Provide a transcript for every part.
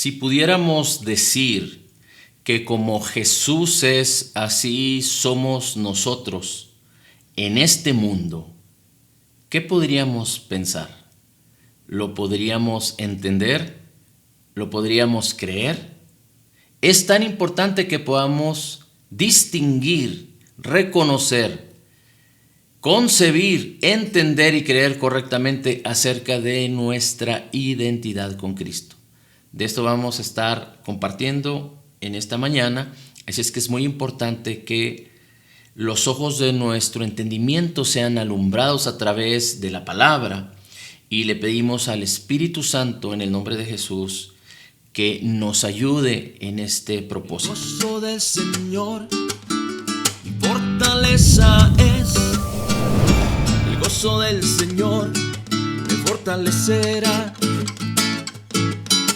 Si pudiéramos decir que como Jesús es, así somos nosotros en este mundo, ¿qué podríamos pensar? ¿Lo podríamos entender? ¿Lo podríamos creer? Es tan importante que podamos distinguir, reconocer, concebir, entender y creer correctamente acerca de nuestra identidad con Cristo. De esto vamos a estar compartiendo en esta mañana, así es que es muy importante que los ojos de nuestro entendimiento sean alumbrados a través de la palabra, y le pedimos al Espíritu Santo en el nombre de Jesús que nos ayude en este propósito. El gozo del Señor, mi fortaleza es. El gozo del Señor me fortalecerá.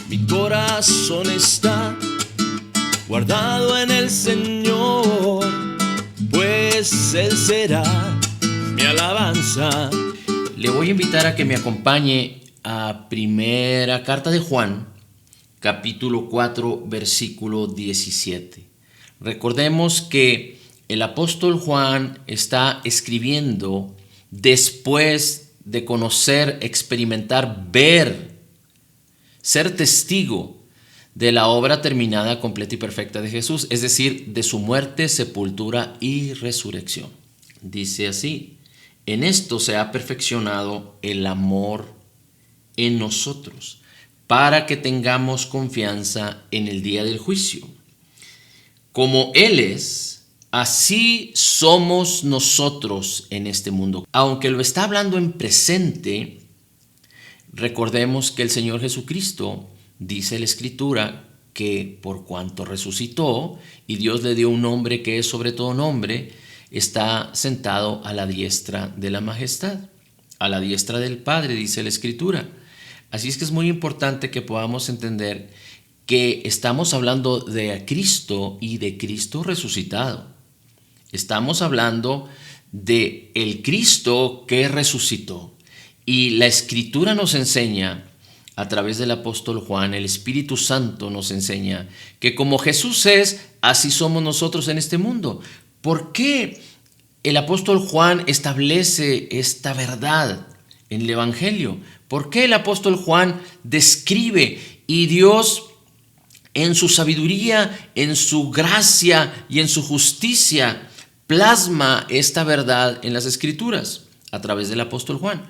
Mi corazón está guardado en el Señor, pues Él será mi alabanza. Le voy a invitar a que me acompañe a primera carta de Juan, capítulo 4, versículo 17. Recordemos que el apóstol Juan está escribiendo después de conocer, experimentar, ver, ser testigo de la obra terminada, completa y perfecta de Jesús, es decir, de su muerte, sepultura y resurrección. Dice así: en esto se ha perfeccionado el amor en nosotros, para que tengamos confianza en el día del juicio. Como Él es, así somos nosotros en este mundo. Aunque lo está hablando en presente, recordemos que el Señor Jesucristo, dice la Escritura, que por cuanto resucitó y Dios le dio un nombre que es sobre todo nombre, está sentado a la diestra de la majestad, a la diestra del Padre, dice la Escritura. Así es que es muy importante que podamos entender que estamos hablando de Cristo y de Cristo resucitado. Estamos hablando de el Cristo que resucitó. Y la Escritura nos enseña, a través del apóstol Juan, el Espíritu Santo nos enseña que como Jesús es, así somos nosotros en este mundo. ¿Por qué el apóstol Juan establece esta verdad en el Evangelio? ¿Por qué el apóstol Juan describe y Dios en su sabiduría, en su gracia y en su justicia plasma esta verdad en las Escrituras a través del apóstol Juan?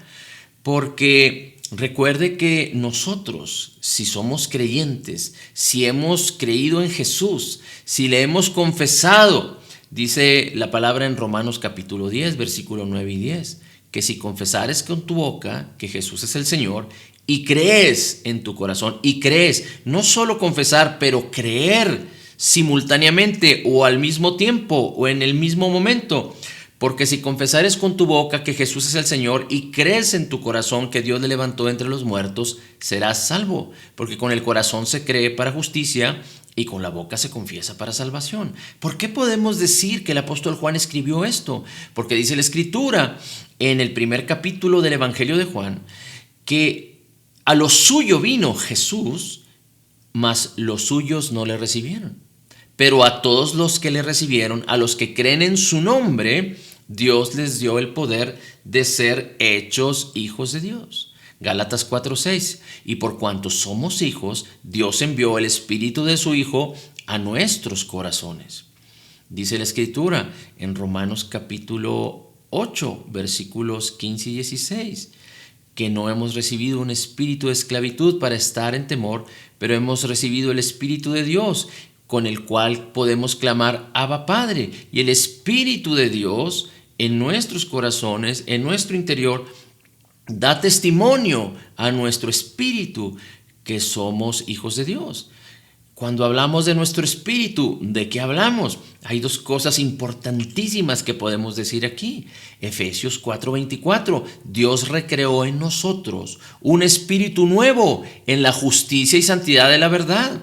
Porque recuerde que nosotros, si somos creyentes, si hemos creído en Jesús, si le hemos confesado, dice la palabra en Romanos capítulo 10, versículo 9 y 10, que si confesares con tu boca que Jesús es el Señor y crees en tu corazón, y crees, no solo confesar, pero creer simultáneamente o al mismo tiempo o en el mismo momento. Porque si confesares con tu boca que Jesús es el Señor y crees en tu corazón que Dios le levantó entre los muertos, serás salvo. Porque con el corazón se cree para justicia y con la boca se confiesa para salvación. ¿Por qué podemos decir que el apóstol Juan escribió esto? Porque dice la Escritura en el primer capítulo del Evangelio de Juan que a lo suyo vino Jesús, mas los suyos no le recibieron. Pero a todos los que le recibieron, a los que creen en su nombre, Dios les dio el poder de ser hechos hijos de Dios. Gálatas 4:6. Y por cuanto somos hijos, Dios envió el Espíritu de su Hijo a nuestros corazones. Dice la Escritura en Romanos capítulo 8, versículos 15 y 16, que no hemos recibido un espíritu de esclavitud para estar en temor, pero hemos recibido el Espíritu de Dios, con el cual podemos clamar Abba Padre. Y el Espíritu de Dios en nuestros corazones, en nuestro interior, da testimonio a nuestro espíritu que somos hijos de Dios. Cuando hablamos de nuestro espíritu, ¿de qué hablamos? Hay dos cosas importantísimas que podemos decir aquí. Efesios 4:24, Dios recreó en nosotros un espíritu nuevo en la justicia y santidad de la verdad.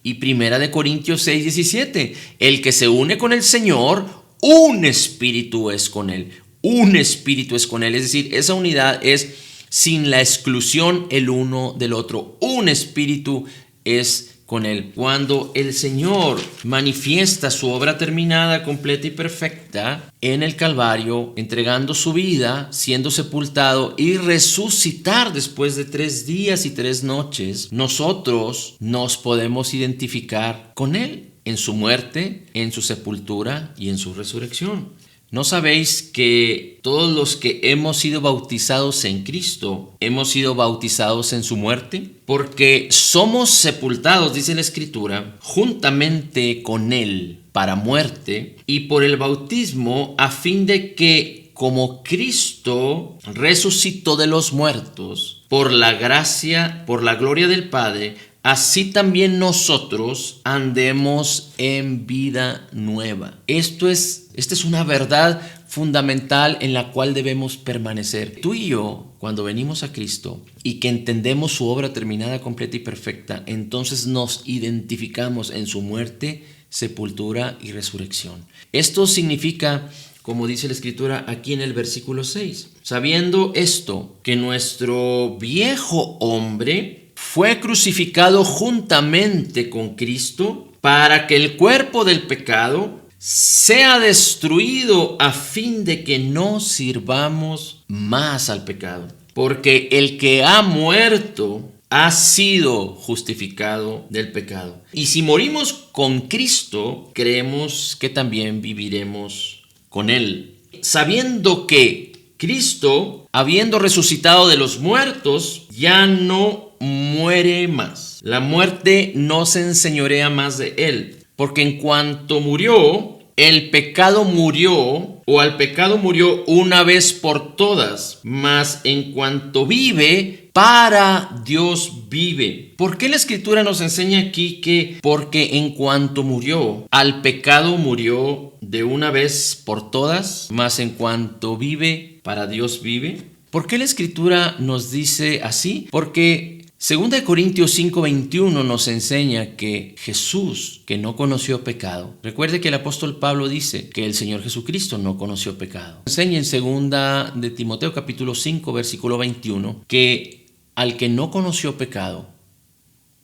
Y primera de Corintios 6:17, el que se une con el Señor, un espíritu es con él. Un espíritu es con él. Es decir, esa unidad es sin la exclusión el uno del otro. Un espíritu es con Él. Cuando el Señor manifiesta su obra terminada, completa y perfecta en el Calvario, entregando su vida, siendo sepultado y resucitar después de 3 días y 3 noches, nosotros nos podemos identificar con Él en su muerte, en su sepultura y en su resurrección. ¿No sabéis que todos los que hemos sido bautizados en Cristo, hemos sido bautizados en su muerte? Porque somos sepultados, dice la Escritura, juntamente con Él para muerte, y por el bautismo a fin de que, como Cristo resucitó de los muertos, por la gracia, por la gloria del Padre, así también nosotros andemos en vida nueva. Esta es una verdad fundamental en la cual debemos permanecer. Tú y yo, cuando venimos a Cristo y que entendemos su obra terminada, completa y perfecta, entonces nos identificamos en su muerte, sepultura y resurrección. Esto significa, como dice la Escritura aquí en el versículo 6, sabiendo esto, que nuestro viejo hombre fue crucificado juntamente con Cristo para que el cuerpo del pecado sea destruido a fin de que no sirvamos más al pecado. Porque el que ha muerto ha sido justificado del pecado. Y si morimos con Cristo, creemos que también viviremos con Él. Sabiendo que Cristo, habiendo resucitado de los muertos, ya no muere más. La muerte no se enseñorea más de Él. Porque en cuanto murió, el pecado murió, o al pecado murió una vez por todas, mas en cuanto vive, para Dios vive. ¿Por qué la Escritura nos enseña aquí que porque en cuanto murió, al pecado murió de una vez por todas, mas en cuanto vive, para Dios vive? ¿Por qué la Escritura nos dice así? Porque 2 Corintios 5:21 nos enseña que Jesús, que no conoció pecado, recuerde que el apóstol Pablo dice que el Señor Jesucristo no conoció pecado. Enseña en 2 de Timoteo capítulo 5 versículo 21 que al que no conoció pecado,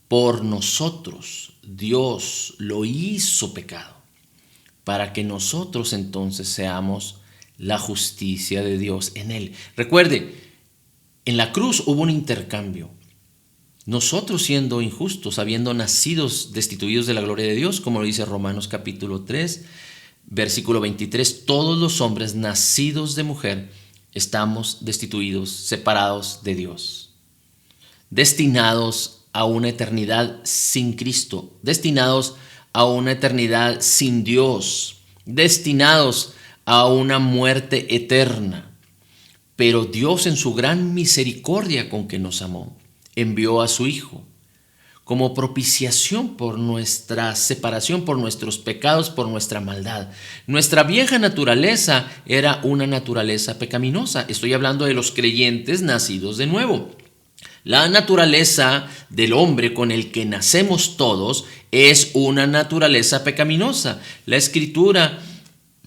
por nosotros Dios lo hizo pecado, para que nosotros entonces seamos la justicia de Dios en Él. Recuerde, en la cruz hubo un intercambio. Nosotros siendo injustos, habiendo nacido destituidos de la gloria de Dios, como lo dice Romanos capítulo 3, versículo 23, todos los hombres nacidos de mujer estamos destituidos, separados de Dios, destinados a una eternidad sin Cristo, destinados a una eternidad sin Dios, destinados a una muerte eterna. Pero Dios, en su gran misericordia con que nos amó, envió a su Hijo como propiciación por nuestra separación, por nuestros pecados, por nuestra maldad. Nuestra vieja naturaleza era una naturaleza pecaminosa. Estoy hablando de los creyentes nacidos de nuevo. La naturaleza del hombre con el que nacemos todos es una naturaleza pecaminosa. La Escritura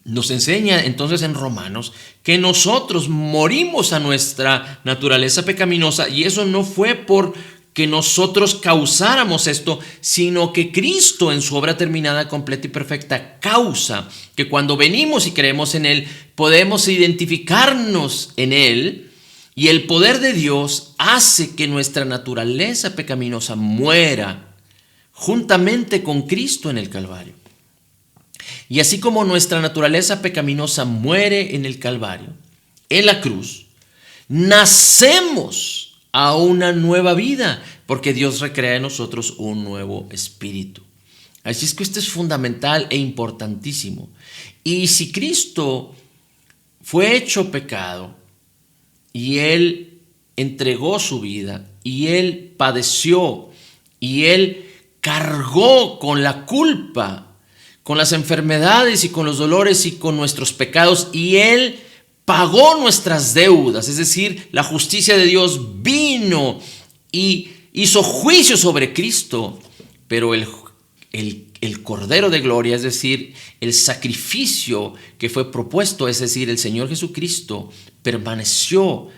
nos enseña entonces en Romanos que nosotros morimos a nuestra naturaleza pecaminosa, y eso no fue porque nosotros causáramos esto, sino que Cristo en su obra terminada, completa y perfecta causa que cuando venimos y creemos en Él podemos identificarnos en Él, y el poder de Dios hace que nuestra naturaleza pecaminosa muera juntamente con Cristo en el Calvario. Y así como nuestra naturaleza pecaminosa muere en el Calvario, en la cruz, nacemos a una nueva vida, porque Dios recrea en nosotros un nuevo espíritu. Así es que esto es fundamental e importantísimo. Y si Cristo fue hecho pecado, y Él entregó su vida, y Él padeció, y Él cargó con la culpa, con las enfermedades y con los dolores y con nuestros pecados, y Él pagó nuestras deudas, es decir, la justicia de Dios vino y hizo juicio sobre Cristo, pero el Cordero de Gloria, es decir, el sacrificio que fue propuesto, es decir, el Señor Jesucristo, permaneció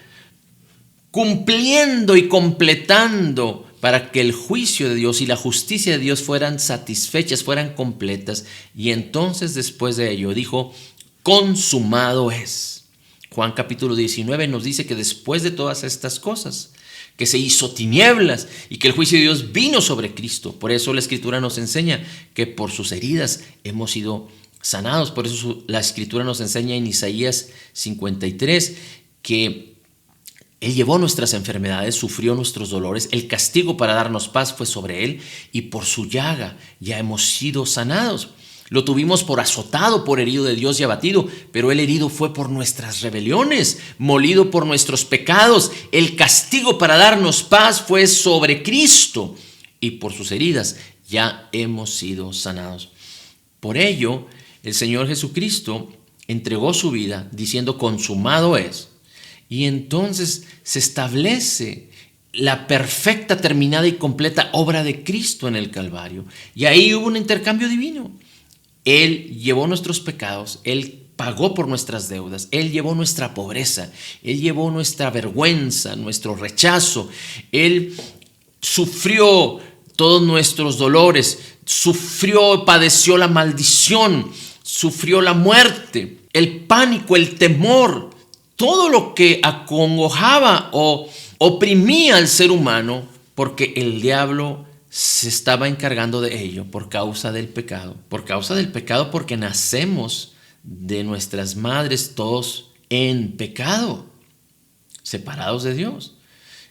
cumpliendo y completando para que el juicio de Dios y la justicia de Dios fueran satisfechas, fueran completas. Y entonces después de ello dijo, consumado es. Juan capítulo 19 nos dice que después de todas estas cosas, que se hizo tinieblas y que el juicio de Dios vino sobre Cristo. Por eso la Escritura nos enseña que por sus heridas hemos sido sanados. Por eso la Escritura nos enseña en Isaías 53 que Él llevó nuestras enfermedades, sufrió nuestros dolores, el castigo para darnos paz fue sobre Él y por su llaga ya hemos sido sanados. Lo tuvimos por azotado, por herido de Dios y abatido, pero Él herido fue por nuestras rebeliones, molido por nuestros pecados. El castigo para darnos paz fue sobre Cristo y por sus heridas ya hemos sido sanados. Por ello, el Señor Jesucristo entregó su vida diciendo consumado es. Y entonces se establece la perfecta, terminada y completa obra de Cristo en el Calvario. Y ahí hubo un intercambio divino. Él llevó nuestros pecados, Él pagó por nuestras deudas, Él llevó nuestra pobreza, Él llevó nuestra vergüenza, nuestro rechazo, Él sufrió todos nuestros dolores, padeció la maldición, sufrió la muerte, el pánico, el temor, todo lo que acongojaba o oprimía al ser humano, porque el diablo se estaba encargando de ello por causa del pecado. Por causa del pecado porque nacemos de nuestras madres todos en pecado, separados de Dios.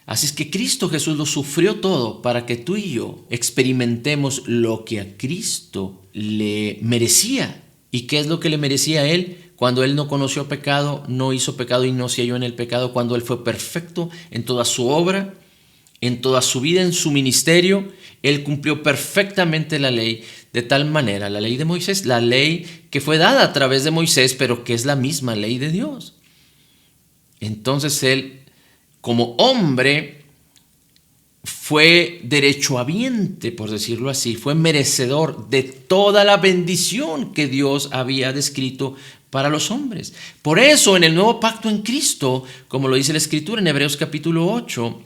Así es que Cristo Jesús lo sufrió todo para que tú y yo experimentemos lo que a Cristo le merecía. ¿Y qué es lo que le merecía a Él? Cuando Él no conoció pecado, no hizo pecado y no se halló en el pecado, cuando Él fue perfecto en toda su obra, en toda su vida, en su ministerio, Él cumplió perfectamente la ley, de tal manera, la ley de Moisés, la ley que fue dada a través de Moisés, pero que es la misma ley de Dios. Entonces Él, como hombre, fue derechohabiente, por decirlo así, fue merecedor de toda la bendición que Dios había descrito para los hombres. Por eso, en el nuevo pacto en Cristo, como lo dice la Escritura en Hebreos capítulo 8,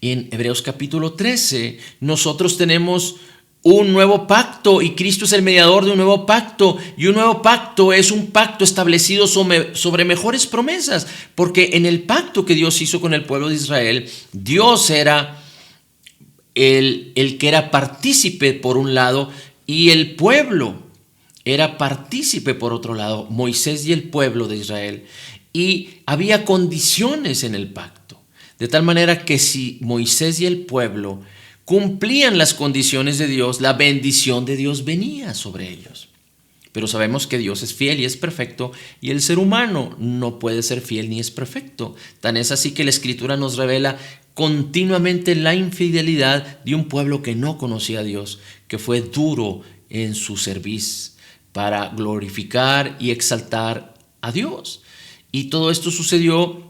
y en Hebreos capítulo 13, nosotros tenemos un nuevo pacto y Cristo es el mediador de un nuevo pacto. Y un nuevo pacto es un pacto establecido sobre mejores promesas. Porque en el pacto que Dios hizo con el pueblo de Israel, Dios era el que era partícipe por un lado y el pueblo era partícipe por otro lado, Moisés y el pueblo de Israel. Y había condiciones en el pacto. De tal manera que si Moisés y el pueblo cumplían las condiciones de Dios, la bendición de Dios venía sobre ellos. Pero sabemos que Dios es fiel y es perfecto y el ser humano no puede ser fiel ni es perfecto. Tan es así que la Escritura nos revela continuamente la infidelidad de un pueblo que no conocía a Dios, que fue duro en su servicio para glorificar y exaltar a Dios. Y todo esto sucedió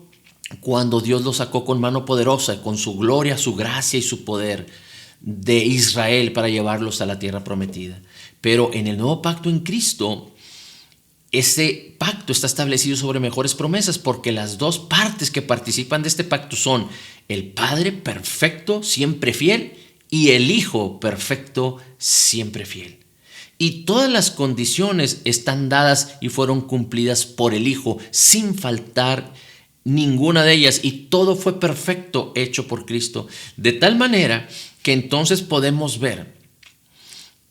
cuando Dios lo sacó con mano poderosa, con su gloria, su gracia y su poder de Israel para llevarlos a la tierra prometida. Pero en el nuevo pacto en Cristo, ese pacto está establecido sobre mejores promesas porque las dos partes que participan de este pacto son el Padre perfecto, siempre fiel, y el Hijo perfecto, siempre fiel. Y todas las condiciones están dadas y fueron cumplidas por el Hijo sin faltar ninguna de ellas, y todo fue perfecto hecho por Cristo, de tal manera que entonces podemos ver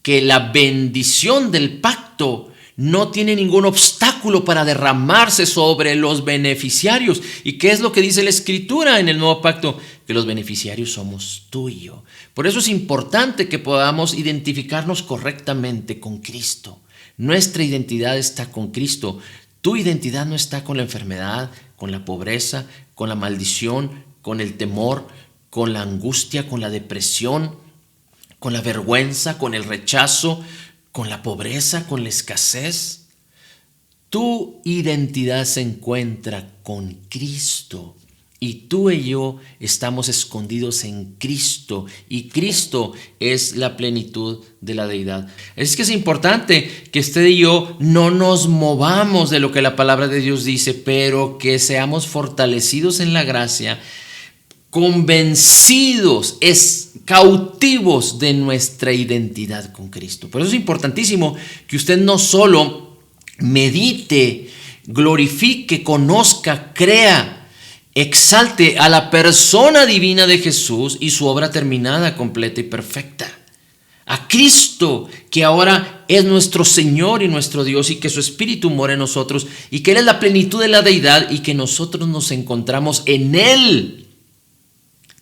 que la bendición del pacto no tiene ningún obstáculo para derramarse sobre los beneficiarios. ¿Y qué es lo que dice la Escritura en el nuevo pacto? Que los beneficiarios somos tú y yo. Por eso es importante que podamos identificarnos correctamente con Cristo. Nuestra identidad está con Cristo. Tu identidad no está con la enfermedad, con la pobreza, con la maldición, con el temor, con la angustia, con la depresión, con la vergüenza, con el rechazo, con la pobreza, con la escasez. Tu identidad se encuentra con Cristo. Y tú y yo estamos escondidos en Cristo. Y Cristo es la plenitud de la deidad. Es que es importante que usted y yo no nos movamos de lo que la palabra de Dios dice, pero que seamos fortalecidos en la gracia convencidos, cautivos de nuestra identidad con Cristo. Por eso es importantísimo que usted no solo medite, glorifique, conozca, crea, exalte a la persona divina de Jesús y su obra terminada, completa y perfecta. A Cristo, que ahora es nuestro Señor y nuestro Dios, y que su Espíritu mora en nosotros, y que Él es la plenitud de la deidad, y que nosotros nos encontramos en Él.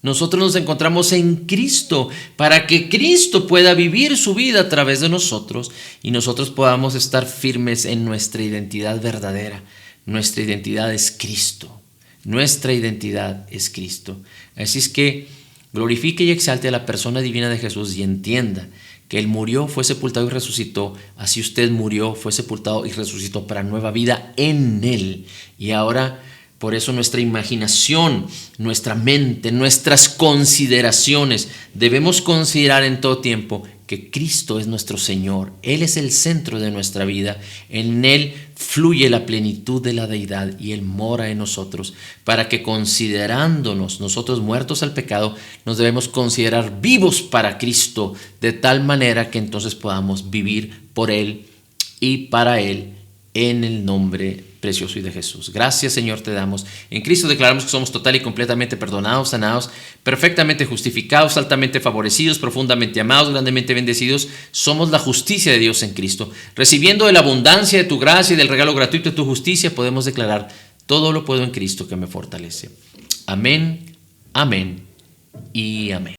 Nosotros nos encontramos en Cristo para que Cristo pueda vivir su vida a través de nosotros y nosotros podamos estar firmes en nuestra identidad verdadera. Nuestra identidad es Cristo. Nuestra identidad es Cristo. Así es que glorifique y exalte a la persona divina de Jesús y entienda que Él murió, fue sepultado y resucitó. Así usted murió, fue sepultado y resucitó para nueva vida en Él. Y ahora, por eso nuestra imaginación, nuestra mente, nuestras consideraciones, debemos considerar en todo tiempo que Cristo es nuestro Señor. Él es el centro de nuestra vida. En Él fluye la plenitud de la deidad y Él mora en nosotros, para que considerándonos nosotros muertos al pecado, nos debemos considerar vivos para Cristo, de tal manera que entonces podamos vivir por Él y para Él, en el nombre precioso y de Jesús. Gracias, Señor, te damos. En Cristo declaramos que somos total y completamente perdonados, sanados, perfectamente justificados, altamente favorecidos, profundamente amados, grandemente bendecidos. Somos la justicia de Dios en Cristo. Recibiendo de la abundancia de tu gracia y del regalo gratuito de tu justicia, podemos declarar: todo lo puedo en Cristo que me fortalece. Amén, amén y amén.